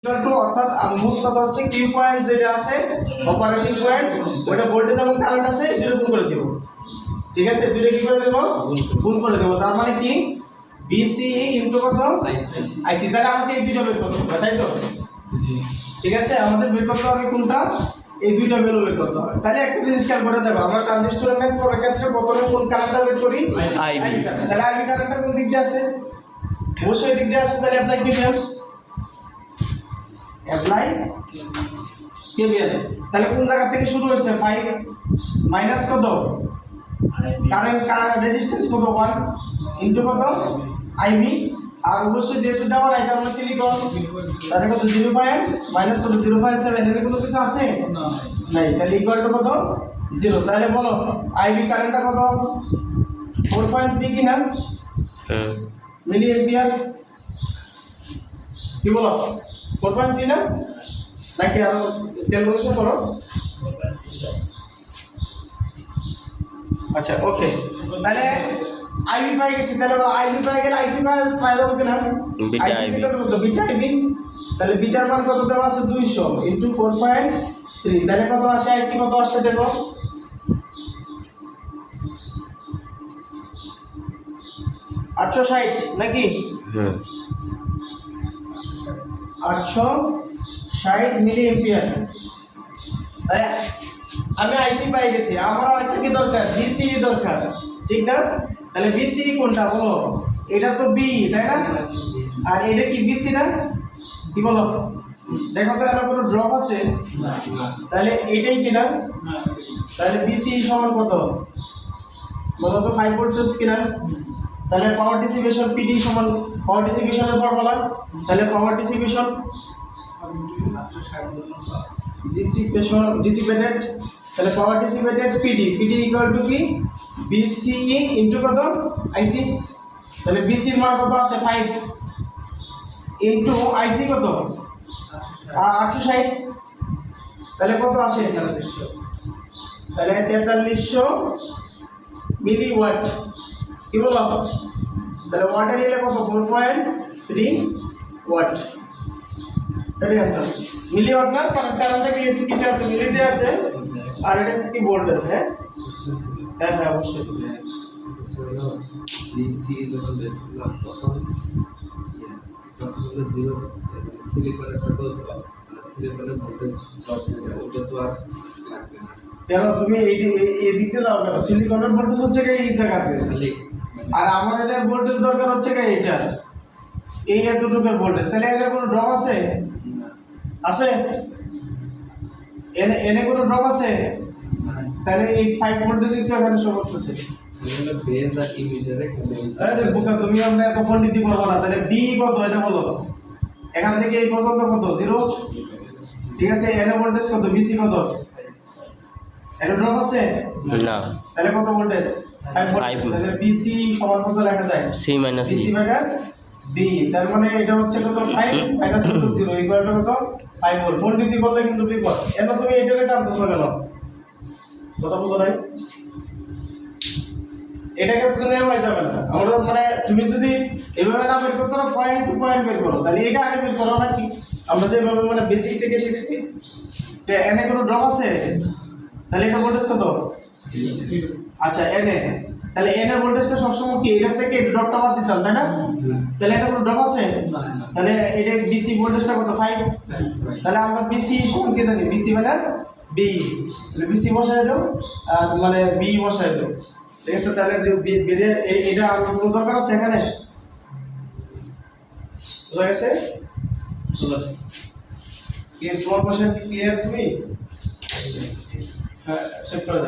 অর্থাৎ মূল কথা হচ্ছে কিউ পয়েন্ট যেটা আছে অপারেটিং পয়েন্ট ওটা ভোল্টেজ এবং কারেন্ট আছে দুটো গুণ করে দেব। ঠিক আছে, দুটো কি করে দেব? গুণ করে দেব। তার মানে কি বিসি ইনটু কত আইসি। তাহলে আমাদের এই দুটো বের করতে হবে, তাই তো? জি, ঠিক আছে। আমাদের বের করতে হবে কোনটা? এই দুইটা ভ্যালু বের করতে হবে। তাহলে একটা জিনিস খেয়াল করে দেখো, আমরা ট্রানজিস্টর ম্যাথ করার ক্ষেত্রে প্রথমে কোন কারেন্টটা বের করি? আইবি। তাহলে আইবি কারেন্টটা কোন দিক দিয়ে আছে? অবশ্যই দিক দিয়ে আছে। তাহলে অ্যাপ্লাই দিবেন, অ্যাপ্লাই কেভিএল। তাহলে কোন জায়গা থেকে শুরু হয়েছে? 5 মাইনাস কত কারেন্ট রেজিস্ট্যান্স কত 1 ইনটু কত আইবি। আর অবশ্যই যেহেতু দেওয়া নাই তার মানে সিলিকন, তাহলে কত 0 মাইনাস কত 0.7 এর কোনো কিছু আছে নাই। তাহলে ইকুয়াল টু কত 0। তাহলে বলো আইবি কারেন্টটা কত? 4.3 কি না মিলি অ্যাম্পিয়ার? কি বলো 4.3 না নাকি আরো ক্যালকুলেশন করো? আচ্ছা ওকে, তাহলে আইবি পাই গেছি। তাহলে আইবি পাই গেলে আইসি পাই যাবো কিনা? আইসি কত? Beta IB. তাহলে বিটার মান কত দেওয়া আছে? 200 ইনটু 4.3। তাহলে কত আসে? আইসি কত আসে দেখো? 860 নাকি? 860 মিলি অ্যাম্পিয়ার। আমি আইসি পাই গেছি, আমার আরেকটা কি দরকার? বিসি দরকার, ঠিক না? তাহলে বিসি কোনটা বলো? এটা তো বি, তাই না? আর এটা কি বিসি না? কি বলো? দেখো তো এর কোনো ড্রপ আছে? তাহলে এটাই কিনা? তাহলে বিসি সমান কত বলো তো? 5 ভোল্টেজ কিনা? তাহলে পাওয়ার ডিসিপেশন পিডি সমান পাওয়ার ডিসিপেশনের ফর্মুলা। তাহলে পাওয়ার ডিসিপেটেড, তাহলে পাওয়ার ডিসিপেটেড পিডি ইকুয়াল টু কি? বিসিই ইনটু কত আইসি। তাহলে বিসির মান কত আছে? 5 ইনটু আইসি কত 860। তাহলে কত আসে? তাহলে 4300 মিলি ওয়াট। কি বলো? তাহলে ওয়াটে নিলে কত? 4.3 ওয়াট। এটাই অ্যান্সার। মিলি ওয়াট না, কারণ কারেন্টটা কি কিসে আছে? মিলিতে আছে। আর এটা কি ভোল্ট আছে? হ্যাঁ হ্যাঁ অবশ্যই। ডিসি যখন দেখলাম তখন হলো 0, সিলিকনের কত সিলিকনের ভোল্টেজ ড্রপ যেটা ওটা তো আর লাগবে না। কেন তুমি এই দিকতে যাও কেন? সিলিকনের ভোল্টেজ হচ্ছে কি এই জায়গাতে, আর আমার এটার ভোল্টেজ দরকার হচ্ছে কি এটা, এই এতটুকুর ভোল্টেজ। তাহলে এর কোনো ড্রপ আছে? আছে? এনে কোনো ড্রপ আছে? তাহলে এই 5 ভোল্টেজ দিতে এখানে শো করতেছে। এগুলো বেস আর ইমিটারে আরে বুকা, তুমি আমরা এত পণ্ডিতি করবো না। তাহলে বি কত এটা বলো? এখান থেকে এই পর্যন্ত কত? 0। ঠিক আছে, এনে ভোল্টেজ কত? বিসি কত? এর ড্রপ আছে না। তাহলে কত ভোল্টেজ? 5 ভোল্টেজ। তাহলে বিসি সমান কত লেখা যায়? C minus BC minus B. তার মানে এটা হচ্ছে কত? 5 মাইনাস কত 0 ইকুয়াল টু কত? 5 ভোল্ট। পণ্ডিতি করলে কিন্তু বিপদ। এর তুমি এটাকে টানতেছো কেন? কথা বুঝো নাই? এটাকে তো তুমি নেওয়া যাবে না। আমরা মানে তুমি যদি এভাবে না বের করতে পারো, পয়েন্ট টু পয়েন্ট বের করো, তাহলে এটা আগে বের করো নাকি? আমরা যেভাবে মানে বেসিক থেকে শিখছি। এনে কোনো ড্রপ আছে? তাহলে এটা ভোল্টেজ কত? আচ্ছা এনে, তাহলে এনে ভোল্টেজটা সবসময় কি এটা থেকে ড্রপটা বাদ দিতাম, তাই না? তাহলে এটা কোনো ড্রপ আছে? তাহলে এটা বিসি ভোল্টেজটা কত? 5। তাহলে আমরা বিসি সমান কি জানি? BC minus B. তাহলে বিসি বসায় দাও আর মানে বি বসায় দাও। ঠিক আছে, তাহলে যে বেরিয়ে এটা আমার কোনো দরকার আছে এখানে? বুঝা গেছে? তোমার কোশ্চেন ক্লিয়ার? তুমি হ্যাঁ চেক করে দাও।